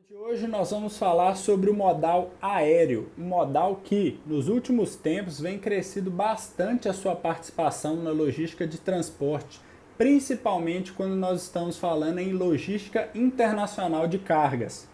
De hoje nós vamos falar sobre o modal aéreo, um modal que nos últimos tempos vem crescido bastante a sua participação na logística de transporte, principalmente quando nós estamos falando em logística internacional de cargas.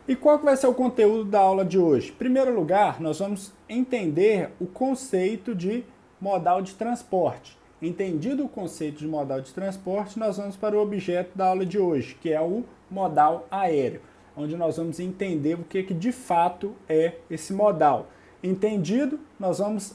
E qual que vai ser o conteúdo da aula de hoje? Em primeiro lugar, nós vamos entender o conceito de modal de transporte. Entendido o conceito de modal de transporte, nós vamos para o objeto da aula de hoje, que é o modal aéreo, onde nós vamos entender o que de fato é esse modal. Entendido, nós vamos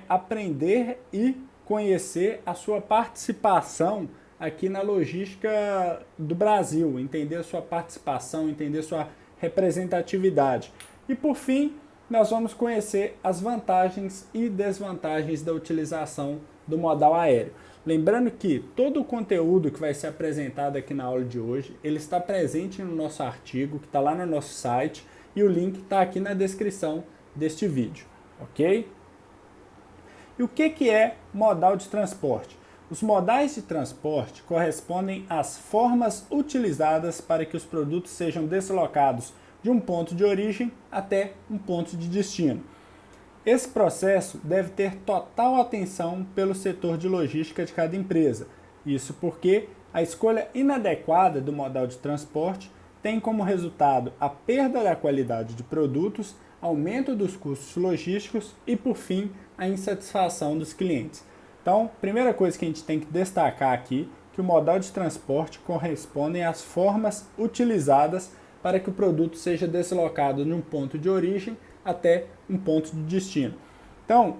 aprender e conhecer a sua participação aqui na logística do Brasil, entender a sua participação, entender a sua representatividade. E por fim, nós vamos conhecer as vantagens e desvantagens da utilização do modal aéreo. Lembrando que todo o conteúdo que vai ser apresentado aqui na aula de hoje, ele está presente no nosso artigo, que está lá no nosso site, e o link está aqui na descrição deste vídeo, ok? E o que é modal de transporte? Os modais de transporte correspondem às formas utilizadas para que os produtos sejam deslocados de um ponto de origem até um ponto de destino. Esse processo deve ter total atenção pelo setor de logística de cada empresa. Isso porque a escolha inadequada do modal de transporte tem como resultado a perda da qualidade de produtos, aumento dos custos logísticos e, por fim, a insatisfação dos clientes. Então, primeira coisa que a gente tem que destacar aqui, que o modal de transporte corresponde às formas utilizadas para que o produto seja deslocado de um ponto de origem até um ponto de destino. Então,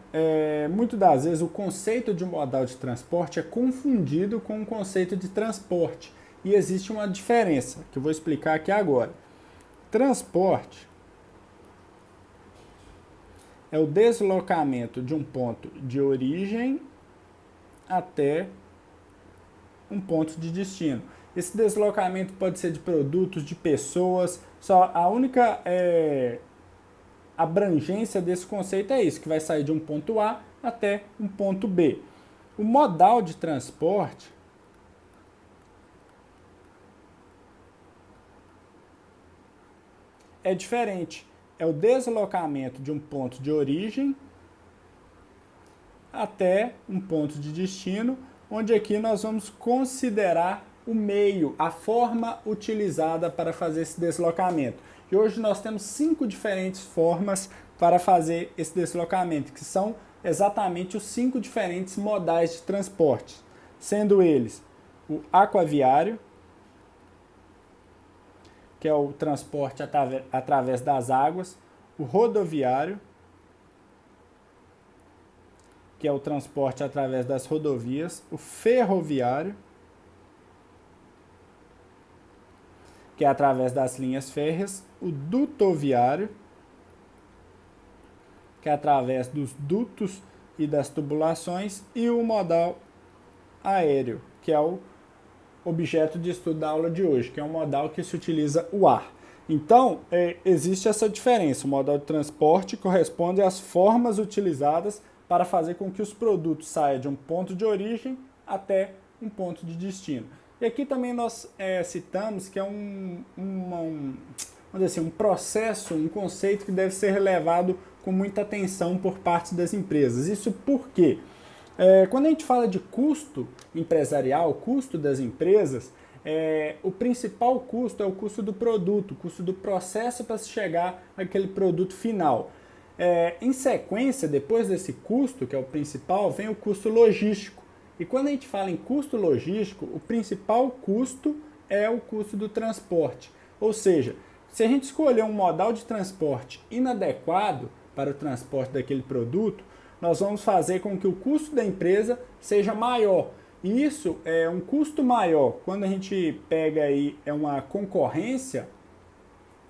muitas das vezes o conceito de modal de transporte é confundido com o conceito de transporte. E existe uma diferença, que eu vou explicar aqui agora. Transporte é o deslocamento de um ponto de origem até um ponto de destino. Esse deslocamento pode ser de produtos, de pessoas, só a única abrangência desse conceito é isso, que vai sair de um ponto A até um ponto B. O modal de transporte é diferente. É o deslocamento de um ponto de origem até um ponto de destino, onde aqui nós vamos considerar o meio, a forma utilizada para fazer esse deslocamento. E hoje nós temos 5 diferentes formas para fazer esse deslocamento, que são exatamente os 5 diferentes modais de transporte, sendo eles o aquaviário, que é o transporte através das águas, o rodoviário, que é o transporte através das rodovias, o ferroviário, que é através das linhas férreas, o dutoviário, que é através dos dutos e das tubulações, e o modal aéreo, que é o objeto de estudo da aula de hoje, que é um modal que se utiliza o ar. Então, existe essa diferença. O modal de transporte corresponde às formas utilizadas para fazer com que os produtos saiam de um ponto de origem até um ponto de destino. E aqui também nós citamos que é vamos dizer assim, um processo, um conceito que deve ser levado com muita atenção por parte das empresas. Isso porque quando a gente fala de custo empresarial, custo das empresas, o principal custo é o custo do produto, o custo do processo para se chegar àquele produto final. Em sequência, depois desse custo, que é o principal, vem o custo logístico. E quando a gente fala em custo logístico, o principal custo é o custo do transporte. Ou seja, se a gente escolher um modal de transporte inadequado para o transporte daquele produto, nós vamos fazer com que o custo da empresa seja maior. E isso é um custo maior. Quando a gente pega aí uma concorrência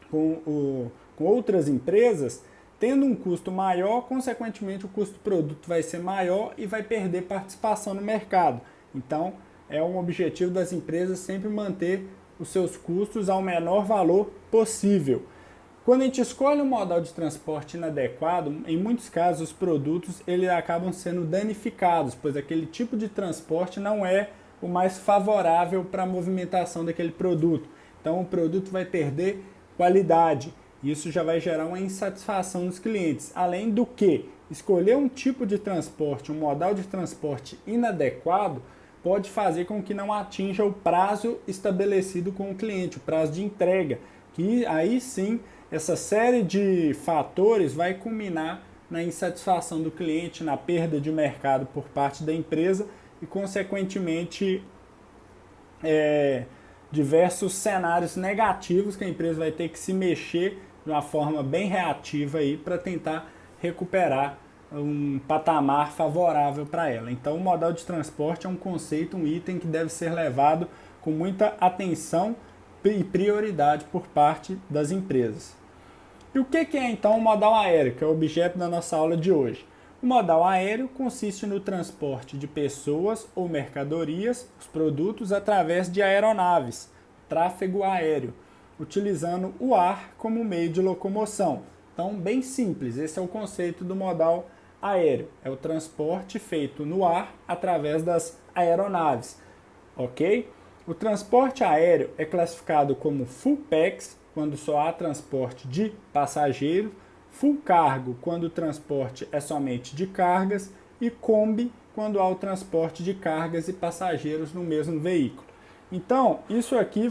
com outras empresas, tendo um custo maior, consequentemente o custo do produto vai ser maior e vai perder participação no mercado. Então, é um objetivo das empresas sempre manter os seus custos ao menor valor possível. Quando a gente escolhe um modal de transporte inadequado, em muitos casos os produtos eles acabam sendo danificados, pois aquele tipo de transporte não é o mais favorável para a movimentação daquele produto. Então o produto vai perder qualidade. Isso já vai gerar uma insatisfação dos clientes. Além do que, escolher um tipo de transporte, um modal de transporte inadequado, pode fazer com que não atinja o prazo estabelecido com o cliente, o prazo de entrega, que aí sim, essa série de fatores vai culminar na insatisfação do cliente, na perda de mercado por parte da empresa e, consequentemente, diversos cenários negativos que a empresa vai ter que se mexer de uma forma bem reativa aí para tentar recuperar um patamar favorável para ela. Então, o modal de transporte é um conceito, um item que deve ser levado com muita atenção e prioridade por parte das empresas. E o que é então o modal aéreo, que é o objeto da nossa aula de hoje? O modal aéreo consiste no transporte de pessoas ou mercadorias, os produtos, através de aeronaves, tráfego aéreo, utilizando o ar como meio de locomoção. Então, bem simples, esse é o conceito do modal aéreo. É o transporte feito no ar através das aeronaves, ok? O transporte aéreo é classificado como full packs, quando só há transporte de passageiros, full cargo, quando o transporte é somente de cargas, e combi, quando há o transporte de cargas e passageiros no mesmo veículo. Então, isso aqui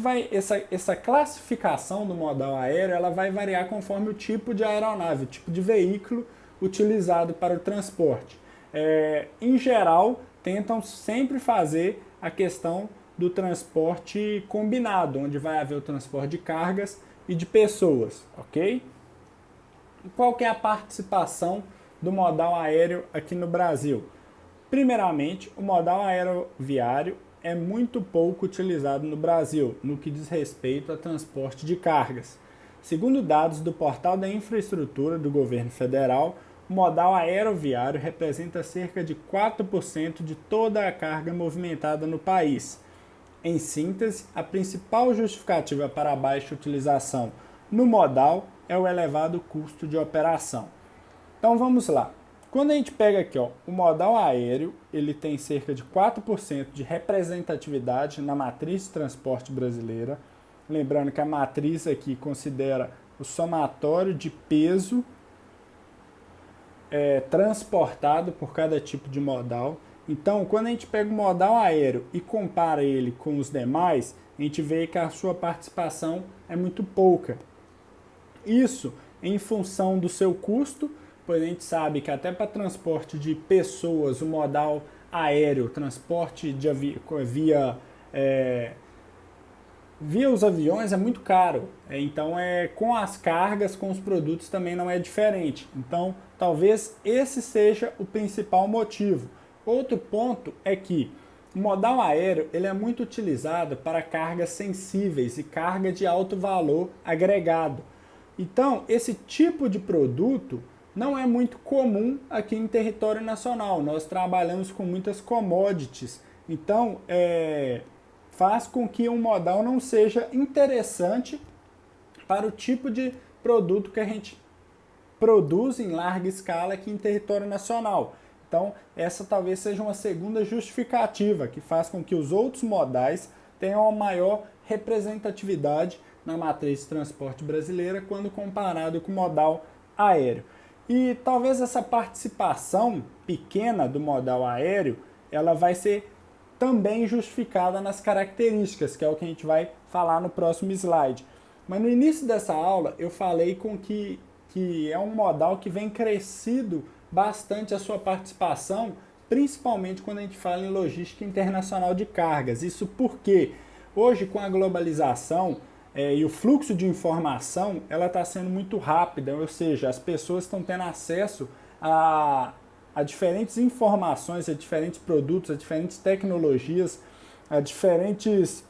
essa classificação do modal aéreo, ela vai variar conforme o tipo de aeronave, o tipo de veículo utilizado para o transporte. Em geral, tentam sempre fazer a questão do transporte combinado, onde vai haver o transporte de cargas e de pessoas, ok? E qual que é a participação do modal aéreo aqui no Brasil? Primeiramente, o modal aeroviário é muito pouco utilizado no Brasil, no que diz respeito a transporte de cargas. Segundo dados do Portal da Infraestrutura do Governo Federal, o modal aeroviário representa cerca de 4% de toda a carga movimentada no país. Em síntese, a principal justificativa para a baixa utilização no modal é o elevado custo de operação. Então vamos lá. Quando a gente pega aqui, o modal aéreo, ele tem cerca de 4% de representatividade na matriz de transporte brasileira. Lembrando que a matriz aqui considera o somatório de peso transportado por cada tipo de modal. Então, quando a gente pega o modal aéreo e compara ele com os demais, a gente vê que a sua participação é muito pouca. Isso em função do seu custo, pois a gente sabe que até para transporte de pessoas, o modal aéreo, transporte via os aviões é muito caro. Então, com as cargas, com os produtos também não é diferente. Então, talvez esse seja o principal motivo. Outro ponto é que o modal aéreo ele é muito utilizado para cargas sensíveis e carga de alto valor agregado. Então, esse tipo de produto não é muito comum aqui em território nacional. Nós trabalhamos com muitas commodities. Então, faz com que um modal não seja interessante para o tipo de produto que a gente produz em larga escala aqui em território nacional. Então, essa talvez seja uma segunda justificativa que faz com que os outros modais tenham uma maior representatividade na matriz de transporte brasileira quando comparado com o modal aéreo. E talvez essa participação pequena do modal aéreo, ela vai ser também justificada nas características, que é o que a gente vai falar no próximo slide. Mas no início dessa aula eu falei que é um modal que vem crescido bastante a sua participação, principalmente quando a gente fala em logística internacional de cargas. Isso porque hoje, com a globalização e o fluxo de informação, ela está sendo muito rápida, ou seja, as pessoas estão tendo acesso a diferentes informações, a diferentes produtos, a diferentes tecnologias, a diferentes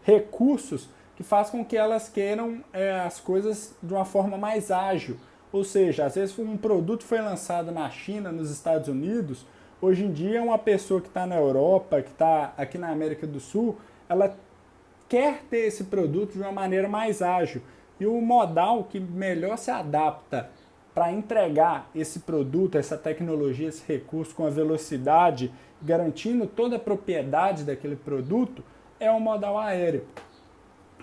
recursos que faz com que elas queiram as coisas de uma forma mais ágil. Ou seja, às vezes um produto foi lançado na China, nos Estados Unidos, hoje em dia uma pessoa que está na Europa, que está aqui na América do Sul, ela quer ter esse produto de uma maneira mais ágil. E o modal que melhor se adapta para entregar esse produto, essa tecnologia, esse recurso com a velocidade, garantindo toda a propriedade daquele produto, é o modal aéreo.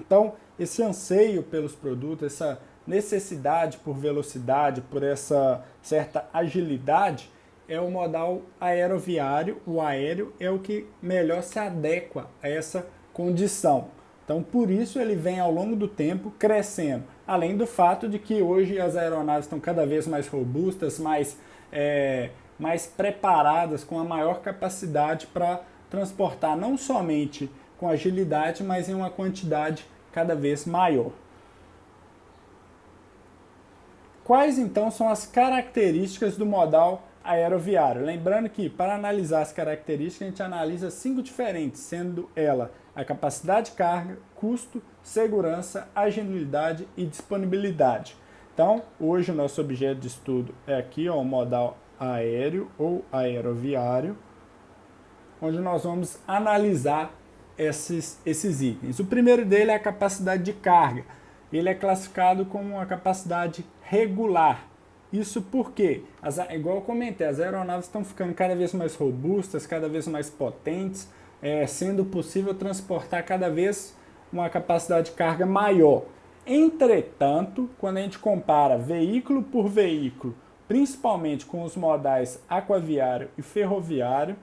Então, esse anseio pelos produtos, essa necessidade por velocidade, por essa certa agilidade, é o modal aeroviário. O aéreo é o que melhor se adequa a essa condição. Então, por isso ele vem ao longo do tempo crescendo. Além do fato de que hoje as aeronaves estão cada vez mais robustas, mais preparadas, com a maior capacidade para transportar não somente com agilidade, mas em uma quantidade cada vez maior. Quais então são as características do modal aeroviário? Lembrando que para analisar as características a gente analisa 5 diferentes, sendo ela a capacidade de carga, custo, segurança, agilidade e disponibilidade. Então, hoje o nosso objeto de estudo é aqui, ó, o modal aéreo ou aeroviário, onde nós vamos analisar esses itens. O primeiro dele é a capacidade de carga. Ele é classificado como uma capacidade regular. Isso porque, igual eu comentei, as aeronaves estão ficando cada vez mais robustas, cada vez mais potentes, sendo possível transportar cada vez uma capacidade de carga maior. Entretanto, quando a gente compara veículo por veículo, principalmente com os modais aquaviário e ferroviário,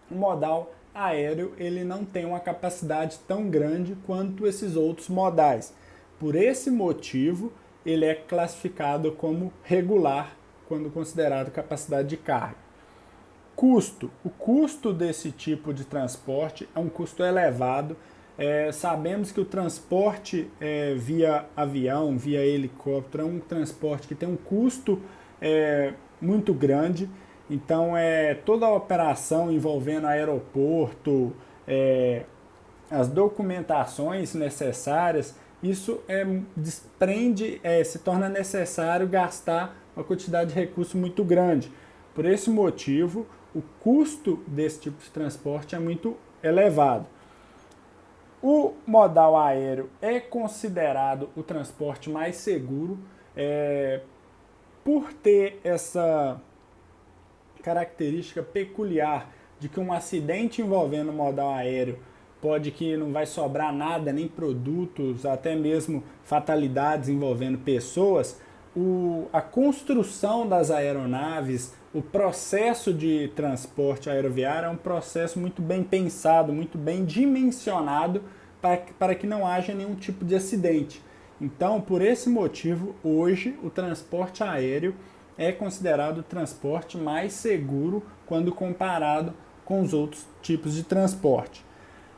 o modal aéreo ele não tem uma capacidade tão grande quanto esses outros modais. Por esse motivo, ele é classificado como regular quando considerado capacidade de carga. Custo. O custo desse tipo de transporte é um custo elevado. Sabemos que o transporte via avião, via helicóptero, é um transporte que tem um custo muito grande. Então, toda a operação envolvendo aeroporto, as documentações necessárias, isso se torna necessário gastar uma quantidade de recurso muito grande. Por esse motivo, o custo desse tipo de transporte é muito elevado. O modal aéreo é considerado o transporte mais seguro, por ter essa característica peculiar de que um acidente envolvendo o modal aéreo pode que não vai sobrar nada, nem produtos, até mesmo fatalidades envolvendo pessoas. A construção das aeronaves, o processo de transporte aeroviário é um processo muito bem pensado, muito bem dimensionado para que não haja nenhum tipo de acidente. Então, por esse motivo, hoje o transporte aéreo é considerado o transporte mais seguro quando comparado com os outros tipos de transporte.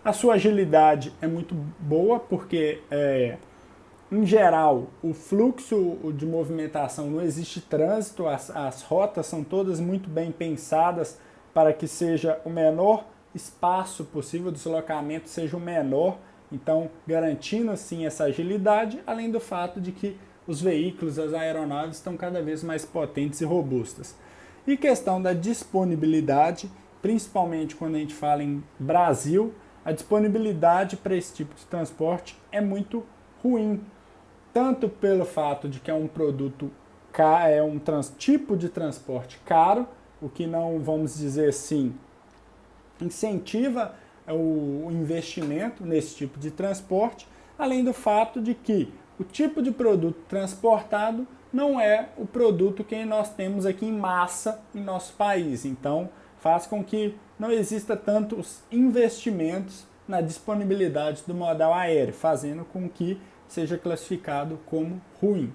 A sua agilidade é muito boa porque, em geral, o fluxo de movimentação, não existe trânsito, as rotas são todas muito bem pensadas para que seja o menor espaço possível, o deslocamento seja o menor, então garantindo assim essa agilidade, além do fato de que os veículos, as aeronaves estão cada vez mais potentes e robustas. E questão da disponibilidade, principalmente quando a gente fala em Brasil, a disponibilidade para esse tipo de transporte é muito ruim, tanto pelo fato de que é um produto tipo de transporte caro, o que não, vamos dizer assim, incentiva o investimento nesse tipo de transporte, além do fato de que o tipo de produto transportado não é o produto que nós temos aqui em massa em nosso país. Então, faz com que não exista tantos investimentos na disponibilidade do modal aéreo, fazendo com que seja classificado como ruim.